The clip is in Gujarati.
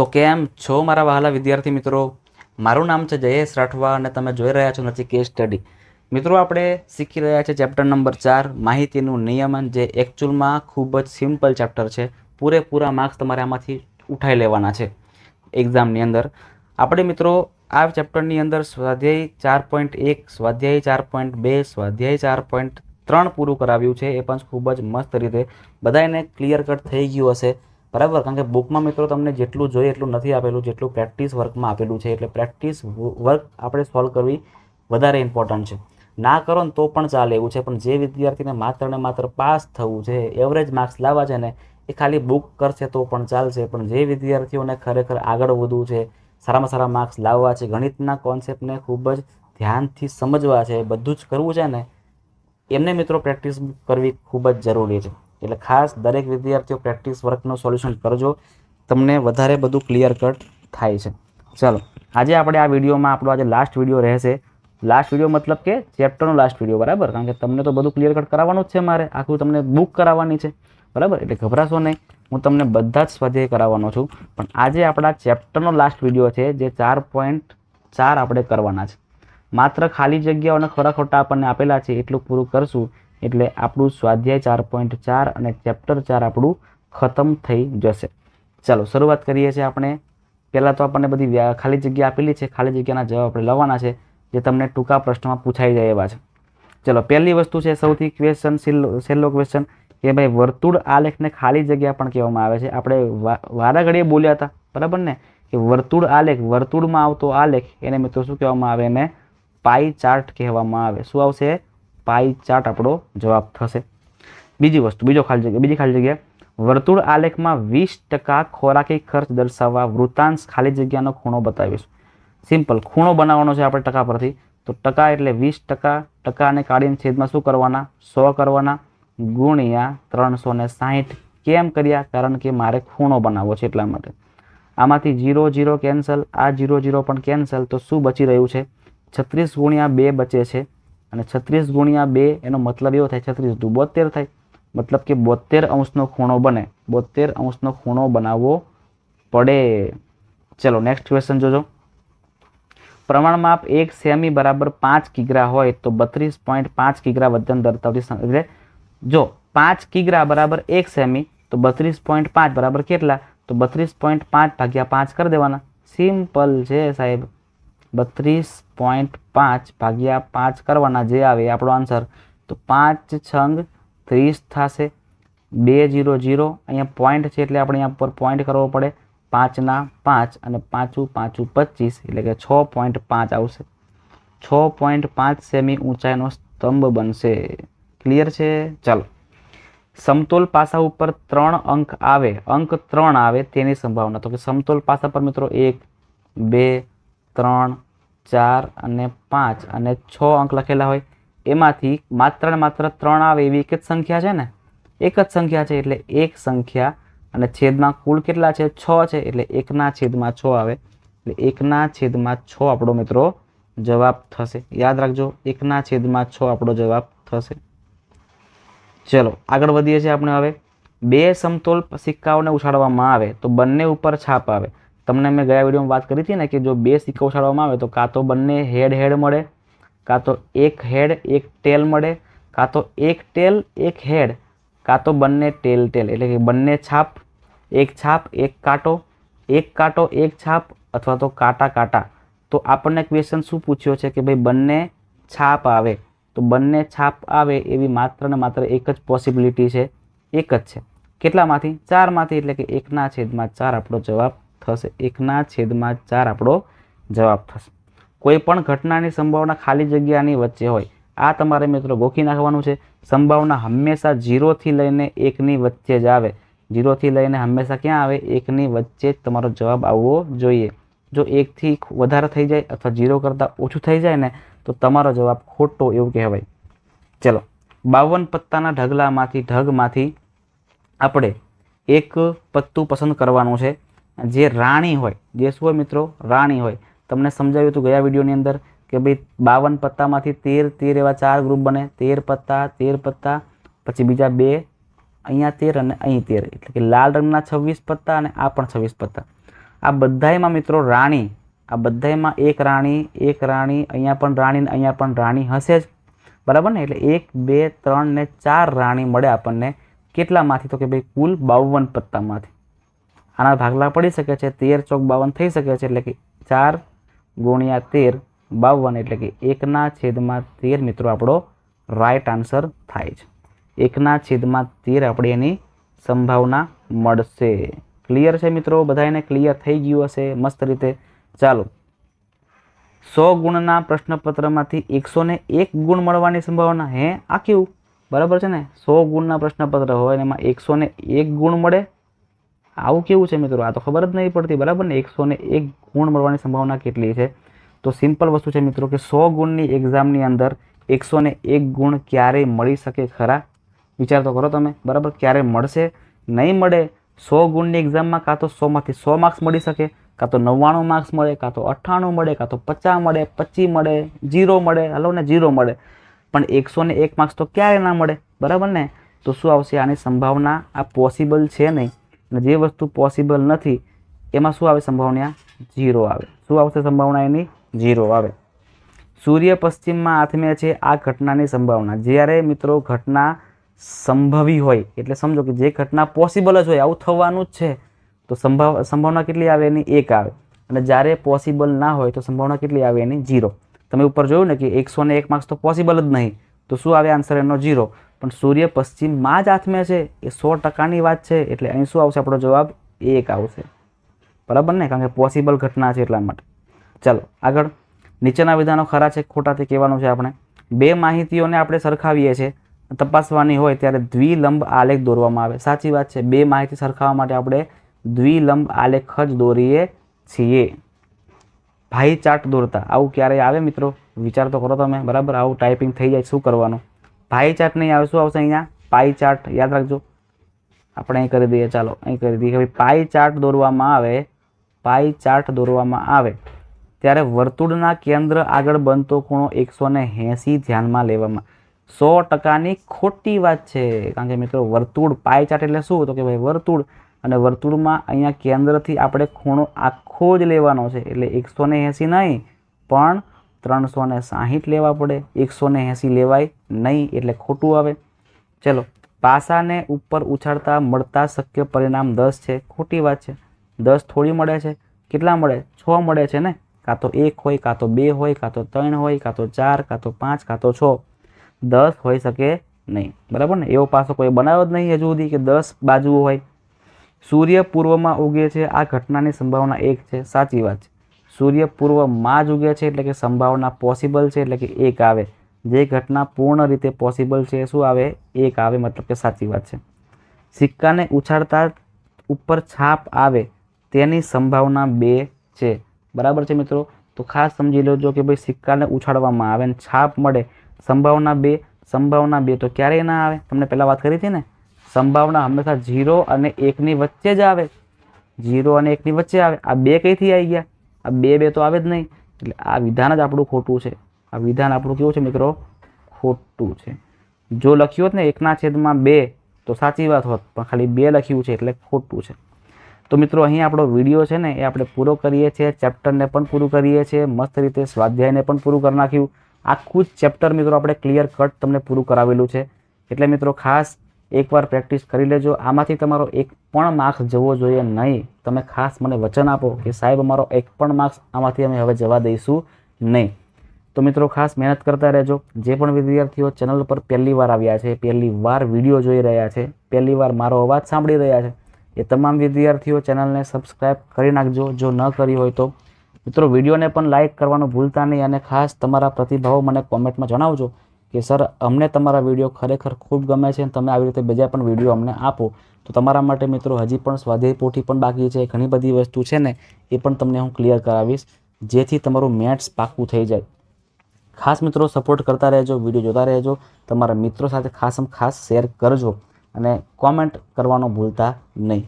તો કેમ છો મારા વહાલા વિદ્યાર્થી મિત્રો? મારું નામ છે જયેશ રાઠવા અને તમે જોઈ રહ્યા છો નથી કેસ સ્ટડી. મિત્રો, આપણે શીખી રહ્યા છે ચેપ્ટર નંબર 4 માહિતીનું નિયમન, જે એકચ્યુઅલમાં ખૂબ જ સિમ્પલ ચેપ્ટર છે. પૂરેપૂરા માર્ક્સ તમારે આમાંથી ઉઠાઈ લેવાના છે એક્ઝામની અંદર. આપણે મિત્રો આ ચેપ્ટરની અંદર સ્વાધ્યાય 4.1, સ્વાધ્યાય 4.2, સ્વાધ્યાય 4.3 પૂરું કરાવ્યું છે. એ પણ ખૂબ જ મસ્ત રીતે બધાને ક્લિયર કટ થઈ ગયું હશે, બરાબર? કારણ કે બુકમાં મિત્રો તમને જેટલું જોઈએ એટલું નથી આપેલું, જેટલું પ્રેક્ટિસ વર્કમાં આપેલું છે. એટલે પ્રેક્ટિસ વર્ક આપણે સોલ્વ કરવી વધારે ઇમ્પોર્ટન્ટ છે. ના કરો ને તો પણ ચાલે એવું છે, પણ જે વિદ્યાર્થીને માત્ર ને માત્ર પાસ થવું છે, એવરેજ માર્ક્સ લાવવા છે ને, એ ખાલી બુક કરશે તો પણ ચાલશે. પણ જે વિદ્યાર્થીઓને ખરેખર આગળ વધવું છે, સારામાં સારા માર્ક્સ લાવવા છે, ગણિતના કોન્સેપ્ટને ખૂબ જ ધ્યાનથી સમજવા છે, બધું જ કરવું છે ને, એમને મિત્રો પ્રેક્ટિસ કરવી ખૂબ જ જરૂરી છે. એટલે ખાસ દરેક વિદ્યાર્થીઓ પ્રેક્ટિસ વર્કનું સોલ્યુશન કરજો, તમને વધારે બધું ક્લિયર કટ થાય છે. ચાલો, આજે આપણે આ વિડીયોમાં આપણો આજે લાસ્ટ વિડીયો રહેશે. લાસ્ટ વિડીયો મતલબ કે ચેપ્ટરનો લાસ્ટ વિડીયો, બરાબર? કારણ કે તમને તો બધું ક્લિયર કટ કરાવવાનું જ છે, મારે આખું તમને બુક કરાવવાની છે, બરાબર? એટલે ગભરાશો નહીં, હું તમને બધા જ સ્વાધ્યાય કરાવવાનો છું. પણ આજે આપણા ચેપ્ટરનો લાસ્ટ વિડીયો છે, જે 4.4 આપણે કરવાના છે. માત્ર ખાલી જગ્યાઓ અને ખરા ખોટા આપણને આપેલા છે એટલું પૂરું કરશું, એટલે આપણું સ્વાધ્યાય 4.4 અને ચેપ્ટર 4 આપણું ખતમ થઈ જશે. ચાલો શરૂઆત કરીએ છીએ આપણે. પહેલાં તો આપણને બધી ખાલી જગ્યા આપેલી છે, ખાલી જગ્યાના જવાબ આપણે લખવાના છે, જે તમને ટૂંકા પ્રશ્નમાં પૂછાઈ જાય એવા છે. ચલો, પહેલી વસ્તુ છે, સૌથી ક્વેશ્ચન છેલ્લો ક્વેશ્ચન, કે ભાઈ વર્તુળ આલેખને ખાલી જગ્યા પણ કહેવામાં આવે છે. આપણે વારા ઘડીએ બોલ્યા હતા, બરાબર ને, કે વર્તુળ આલેખ, વર્તુળમાં આવતો આલેખ, એને મિત્રો શું કહેવામાં આવે? એને પાઈ ચાર્ટ કહેવામાં આવે. શું આવશે? પાઈ ચાર્ટ આપણો જવાબ થશે. બીજી વસ્તુ, બીજી ખાલી જગ્યા, વર્તુળ આલેખમાં 20% ખોરાકી ખર્ચ દર્શાવવા વૃતાંશ ખાલી જગ્યાનો ખૂણો બતાવીશું. સિમ્પલ ખૂણો બનાવવાનો છે આપણે ટકા પરથી. તો ટકા એટલે 20%, ટકાને કાઢીને છેદમાં શું કરવાના? 100 કરવાના, ગુણ્યા 360. કેમ કર્યા? કારણ કે મારે ખૂણો બનાવવો છે એટલા માટે. આમાંથી 0 0 કેન્સલ, આ 0 0 પણ કેન્સલ. તો શું બચી રહ્યું છે? 36 ગુણ્યા 2 બચે છે. અને 36 ગુણ્યા 2 એનો મતલબ એવો થાય 36 દુ 72 થાય. મતલબ કે 72 અંશનો ખૂણો બને. 72 અંશનો ખૂણો બનાવવો પડે. ચલો નેક્સ્ટ ક્વેશ્ચન જોજો. પ્રમાણમાપ 1 સેમી બરાબર 5 કિગ્રા હોય તો 32.5 કિગ્રા વજન ધરાવતી, એટલે જો 5 કિગ્રા બરાબર 1 સેમી, તો 32.5 બરાબર કેટલા? તો 32.5 ભાગ્યા 5 કરી દેવાના. સિમ્પલ છે સાહેબ. 32.5 ભાગ્યા 5 કરવાના, જે આવે આપણો આન્સર. તો 5 છંગ 30 થશે. 2 0 0, અહીંયા પોઈન્ટ છે એટલે આપણે અહીંયા પર પોઈન્ટ કરવો પડે. 5 ના 5 અને 5 5 25, એટલે કે 6.5 આવશે. 6.5 સેમી ઊંચાઈનો સ્તંભ બનશે. ક્લિયર છે? ચાલો, સમતોલ પાસા ઉપર 3 અંક આવે, અંક 3 આવે તેની સંભાવના. તો કે સમતોલ પાસા પર મિત્રો 1 2 3 4 અને 5 અને 6 અંક લખેલા હોય, એમાંથી માત્ર ને માત્ર 3 આવે એવી એક જ સંખ્યા છે ને, એક જ સંખ્યા છે, એટલે એક સંખ્યા, અને છેદમાં કુલ કેટલા છે? 6 છે, એટલે 1/6 આવે. એટલે 1/6 આપણો મિત્રો જવાબ થશે. યાદ રાખજો, 1/6 આપણો જવાબ થશે. ચલો આગળ વધીએ છીએ આપણે. હવે 2 સમતોલ સિક્કાઓને ઉછાળવામાં આવે તો બંને ઉપર છાપ આવે. તમને મેં ગયા વિડીયોમાં વાત કરી હતી ને, કે જો 2 સિક્કા ઉછાળવામાં આવે તો કાં તો બંને હેડ મળે, કાં તો એક હેડ એક ટેલ મળે, કાં તો એક ટેલ એક હેડ, કાં તો બંને ટેલ, એટલે કે બંને છાપ, એક છાપ એક કાંટો, એક કાંટો એક છાપ, અથવા તો કાંટા કાંટા. તો આપણને ક્વેશ્ચન શું પૂછ્યો છે? કે ભાઈ બંને છાપ આવે. તો બંને છાપ આવે એવી માત્ર ને માત્ર એક જ પોસિબિલિટી છે, એક જ છે. કેટલામાંથી? 4માંથી. એટલે કે 1/4 આપણો જવાબ થશે. 1/4 આપણો જવાબ થશે. કોઈ પણ ઘટનાની સંભાવના ખાલી જગ્યાની વચ્ચે હોય, આ તમારે મિત્રો ગોખી નાખવાનું છે. સંભાવના હંમેશા 0 થી લઈને 1ની વચ્ચે જ આવે. 0 થી લઈને હંમેશા ક્યાં આવે? 1ની વચ્ચે જ તમારો જવાબ આવવો જોઈએ. જો 1 થી વધારે થઈ જાય અથવા 0 કરતાં ઓછું થઈ જાય ને, તો તમારો જવાબ ખોટો એવું કહેવાય. ચલો, 52 પત્તાના ઢગમાંથી આપણે એક પત્તું પસંદ કરવાનું છે, જે રાણી હોય. જે શું હોય મિત્રો? રાણી હોય. તમને સમજાવ્યું હતું ગયા વિડીયોની અંદર કે ભાઈ 52 પત્તામાંથી 13 એવા 4 ગ્રુપ બને. 13 પત્તા, પછી બીજા 2, અહીંયા 13 અને અહીં 13, એટલે કે લાલ રંગના 26 પત્તા અને આ પણ 26 પત્તા. આ બધાયમાં મિત્રો રાણી, આ બધાયમાં એક રાણી, અહીંયા પણ રાણી, અહીંયા પણ રાણી હશે જ, બરાબર ને? એટલે 1 2 3 ને 4 રાણી મળે આપણને કેટલામાંથી? તો કે ભાઈ કુલ 52 પત્તામાંથી. આના ભાગલા પડી શકે છે, 13 ચોક 52 થઈ શકે છે, એટલે કે 4 ગુણ્યા 13 52, એટલે કે 1/13 મિત્રો આપણો રાઈટ આન્સર થાય છે. 1/13 આપણે એની સંભાવના મળશે. ક્લિયર છે મિત્રો? બધાને ક્લિયર થઈ ગયું હશે મસ્ત રીતે. ચાલો, 100 ગુણના પ્રશ્નપત્રમાંથી 101 ગુણ મળવાની સંભાવના. આ કેવું? બરાબર છે ને? 100 ગુણના પ્રશ્નપત્ર હોય ને એમાં 101 ગુણ મળે, આવું કેવું છે મિત્રો? આ તો ખબર જ નહીં પડતી, બરાબર ને? 101 ગુણ મળવાની સંભાવના કેટલી છે? તો સિમ્પલ વસ્તુ છે મિત્રો કે 100 ગુણની એક્ઝામની અંદર 101 ગુણ ક્યારેય મળી શકે ખરા? વિચાર તો કરો તમે, બરાબર? ક્યારે મળશે? નહીં મળે. 100 ગુણની એક્ઝામમાં કાં તો 100માંથી 100 માર્ક્સ મળી શકે, કાં તો 99 માર્ક્સ મળે, કાં તો 98 મળે, કાં તો 50 મળે, 25 મળે, 0 મળે, હાલો ને 0 મળે, પણ 101 માર્ક્સ તો ક્યારે ના મળે, બરાબર ને? તો શું આવશે? આની સંભાવના આ પોસિબલ છે નહીં, અને જે વસ્તુ પોસિબલ નથી એમાં શું આવે? સંભાવના 0 આવે. શું આવશે સંભાવના એની? 0 આવે. સૂર્ય પશ્ચિમમાં આથમે છે, આ ઘટનાની સંભાવના. જ્યારે મિત્રો ઘટના સંભવી હોય એટલે સમજો કે જે ઘટના પોસિબલ જ હોય, આવું થવાનું જ છે, તો સંભાવના કેટલી આવે એની? 1 આવે. અને જ્યારે પોસિબલ ના હોય તો સંભાવના કેટલી આવે એની? 0. તમે ઉપર જોયું ને કે 101 માર્ક્સ તો પોસિબલ જ નહીં, તો શું આવે આન્સર એનો? 0. પણ સૂર્ય પશ્ચિમમાં જ આથમે છે એ 100%ની વાત છે, એટલે અહીં શું આવશે? આપણો જવાબ 1 આવશે, બરાબર ને? કારણ કે પોસિબલ ઘટના છે એટલા માટે. ચાલો આગળ. નીચેના વિધાનો ખરા છે ખોટા તે કહેવાનું છે આપણે. 2 માહિતીઓને આપણે સરખાવીએ છીએ, તપાસવાની હોય ત્યારે દ્વિલંબ આલેખ દોરવામાં આવે. સાચી વાત છે. 2 માહિતી સરખાવવા માટે આપણે દ્વિલંબ આલેખ જ દોરીએ છીએ. ભાઈ ચાર્ટ દોરતા આવું ક્યારેય આવે મિત્રો? વિચાર તો કરો તમે, બરાબર? આવું ટાઈપિંગ થઈ જાય શું કરવાનું? ભાઈ ચાર્ટ નહીં આવે, શું આવશે અહીંયા? પાઈ ચાર્ટ. યાદ રાખજો, આપણે અહીં કરી દઈએ. ચાલો અહીં કરી દઈએ કે પાઈ ચાર્ટ દોરવામાં આવે. પાઈ ચાર્ટ દોરવામાં આવે ત્યારે વર્તુળના કેન્દ્ર આગળ બનતો ખૂણો 180 ધ્યાનમાં લેવામાં. 100%ની ખોટી વાત છે, કારણ કે મિત્રો વર્તુળ, પાઈ ચાર્ટ એટલે શું? તો કે ભાઈ વર્તુળ, અને વર્તુળમાં અહીંયા કેન્દ્રથી આપણે ખૂણો આખો જ લેવાનો છે, એટલે 180 નહીં પણ 360 લેવા પડે. 180 લેવાય નહીં એટલે ખોટું આવે. ચલો, પાસાને ઉપર ઉછાળતા મળતા શક્ય પરિણામ 10 છે. ખોટી વાત છે. 10 થોડી મળે છે. કેટલા મળે? 6 મળે છે ને? કાં તો 1 હોય, કાં તો 2 હોય, કાં તો 3 હોય, કાં તો 4, કાં તો 5, કાં તો 6. 10 હોઈ શકે નહીં, બરાબર ને? એવો પાસો કોઈ બનાવ્યો જ નહીં હજુ સુધી કે 10 બાજુઓ હોય. સૂર્ય પૂર્વમાં ઉગે છે, આ ઘટનાની સંભાવના 1 છે. સાચી વાત છે. સૂર્ય પૂર્વમાં જ ઉગે છે એટલે કે સંભાવના પોસિબલ છે, એટલે કે 1 આવે. જે ઘટના પૂર્ણ રીતે પોસિબલ છે શું આવે? 1 આવે, મતલબ કે સાચી વાત છે. સિક્કાને ઉછાળતા ઉપર છાપ આવે તેની સંભાવના 2 છે, બરાબર છે મિત્રો? તો ખાસ સમજી લેજો કે ભાઈ સિક્કાને ઉછાળવામાં આવે અને છાપ મળે, સંભાવના 2. સંભાવના 2 તો ક્યારેય ના આવે. તમને પહેલાં વાત કરી હતી ને, સંભાવના હંમેશા 0 અને 1ની વચ્ચે જ આવે. 0 અને 1ની વચ્ચે આવે. આ 2 કઈથી આવી ગયા? આ 2 તો આવે જ નહીં, એટલે આ વિધાન જ આપણું ખોટું છે. આ વિધાન આપણું કેવું છે મિત્રો? ખોટું છે. જો લખ્યું હોત ને 1/2 તો સાચી વાત હોત, પણ ખાલી 2 લખ્યું છે એટલે ખોટું છે. તો મિત્રો અહીં આપણો વિડીયો છે ને એ આપણે પૂરો કરીએ છીએ. ચેપ્ટરને પણ પૂરું કરીએ છીએ મસ્ત રીતે. સ્વાધ્યાયને પણ પૂરું કરી નાખ્યું. આખું જ ચેપ્ટર મિત્રો આપણે ક્લિયર કટ તમને પૂરું કરાવેલું છે. એટલે મિત્રો ખાસ એકવાર પ્રેક્ટિસ કરી લેજો. આમાંથી તમારો 1 પણ માર્ક્સ જવો જોઈએ નહીં. તમે ખાસ મને વચન આપો કે સાહેબ અમારો 1 પણ માર્ક્સ આમાંથી અમે હવે જવા દઈશું નહીં. તો મિત્રો ખાસ મહેનત કરતા રહેજો. જે પણ વિદ્યાર્થીઓ ચેનલ પર પહેલી વાર આવ્યા છે, પહેલી વાર વિડીયો જોઈ રહ્યા છે, પહેલી વાર મારો અવાજ સાંભળી રહ્યા છે, એ તમામ વિદ્યાર્થીઓ ચેનલને સબસ્ક્રાઈબ કરી નાખજો જો ન કરી હોય તો. મિત્રો વિડીયોને પણ લાઇક કરવાનું ભૂલતા નહીં, અને ખાસ તમારા પ્રતિભાવો મને કોમેન્ટમાં જણાવજો કે સર અમને તમારા વિડીયો ખરેખર ખૂબ ગમે છે અને તમે આવી રીતે બીજા પણ વિડીયો અમને આપો. તો તમારા માટે મિત્રો હજી પણ સ્વાધ્યાય પોથી પણ બાકી છે. ઘણી બધી વસ્તુ છે ને એ પણ તમને હું ક્લિયર કરાવીશ, જેથી તમારું મેથ્સ પાક્કું થઈ જાય. ખાસ મિત્રો સપોર્ટ કરતા રહેજો, વિડીયો જોતા રહેજો, તમારા મિત્રો સાથે ખાસ શેર કરજો અને કોમેન્ટ કરવાનું ભૂલતા નહીં.